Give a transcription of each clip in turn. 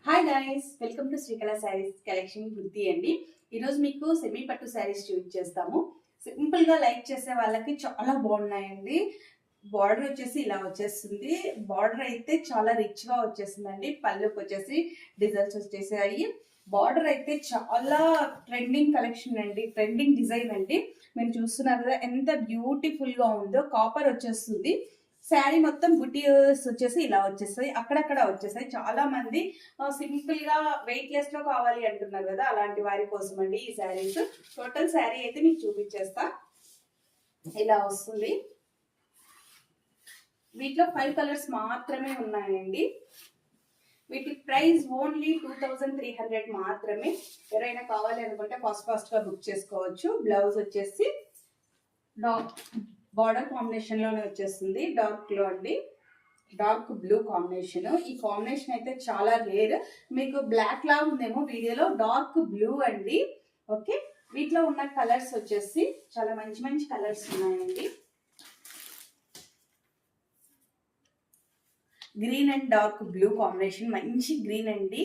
Hi guys, welcome to Srikala sarees collection గుర్తి అండి. ఈరోజు మీకు సెమీ పట్టు శారీస్ చూపించేస్తాము. సింపుల్ గా లైక్ చేసే వాళ్ళకి చాలా బాగున్నాయండి. బార్డర్ వచ్చేసి ఇలా వచ్చేస్తుంది. బార్డర్ అయితే చాలా రిచ్ గా వచ్చేసిందండి. పళ్ళుకి వచ్చేసి డిజైన్స్ వచ్చేసాయి. బార్డర్ అయితే చాలా ట్రెండింగ్ కలెక్షన్ అండి, ట్రెండింగ్ డిజైన్ అండి. మీరు చూస్తున్నారు కదా ఎంత బ్యూటిఫుల్ గా ఉందో. కాపర్ వచ్చేస్తుంది. శారీ మొత్తం బుటీస్ వచ్చేసి ఇలా వచ్చేస్తాయి, అక్కడక్కడ వచ్చేస్తాయి. చాలా మంది సింపుల్ గా వెయిట్ లెస్ లో కావాలి అంటున్నారు కదా, అలాంటి వారి కోసం అండి ఈ శారీస్. టోటల్ శారీ అయితే మీకు చూపించేస్తా. ఇలా వస్తుంది. వీటిలో 5 కలర్స్ మాత్రమే ఉన్నాయండి. వీటి ప్రైస్ ఓన్లీ 2300 మాత్రమే. ఎవరైనా కావాలి అనుకుంటే ఫాస్ట్ గా బుక్ చేసుకోవచ్చు. బ్లౌజ్ వచ్చేసి బార్డర్ కాంబినేషన్ లోనే వచ్చేస్తుంది. డార్క్ లో అండి, డార్క్ బ్లూ కాంబినేషన్. ఈ కాంబినేషన్ అయితే చాలా రేర్. మీకు బ్లాక్ లా ఉందేమో వీడియోలో, డార్క్ బ్లూ అండి. ఓకే, వీటిలో ఉన్న కలర్స్ వచ్చేసి చాలా మంచి మంచి కలర్స్ ఉన్నాయండి. Green and dark blue combination, మంచి గ్రీన్ అండి.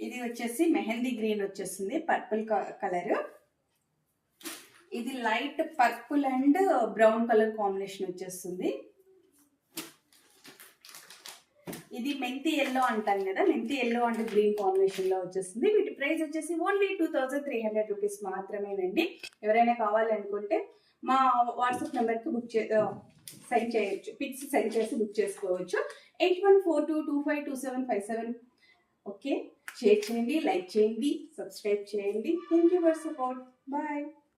ఇది వచ్చేసి మెహందీ గ్రీన్ వచ్చేస్తుంది, పర్పుల్ కలర్. ఇది light purple and brown colour combination వచ్చేస్తుంది. ఇది మెంతి ఎల్లో అంటాం కదా, మెంతి ఎల్లో అండ్ గ్రీన్ కాంబినేషన్ లో వచ్చేస్తుంది. వీటి ప్రైస్ వచ్చేసి ఓన్లీ 2300 రూపీస్ మాత్రమేనండి. ఎవరైనా కావాలి అనుకుంటే మా వాట్సాప్ నెంబర్ కి సెండ్ చేయొచ్చు, పిక్స్ సెండ్ చేసి బుక్ చేసుకోవచ్చు. 8142252757. ఓకే, షేర్ చేయండి, లైక్ చేయండి, సబ్స్క్రైబ్ చేయండి. Thank you for support. Bye.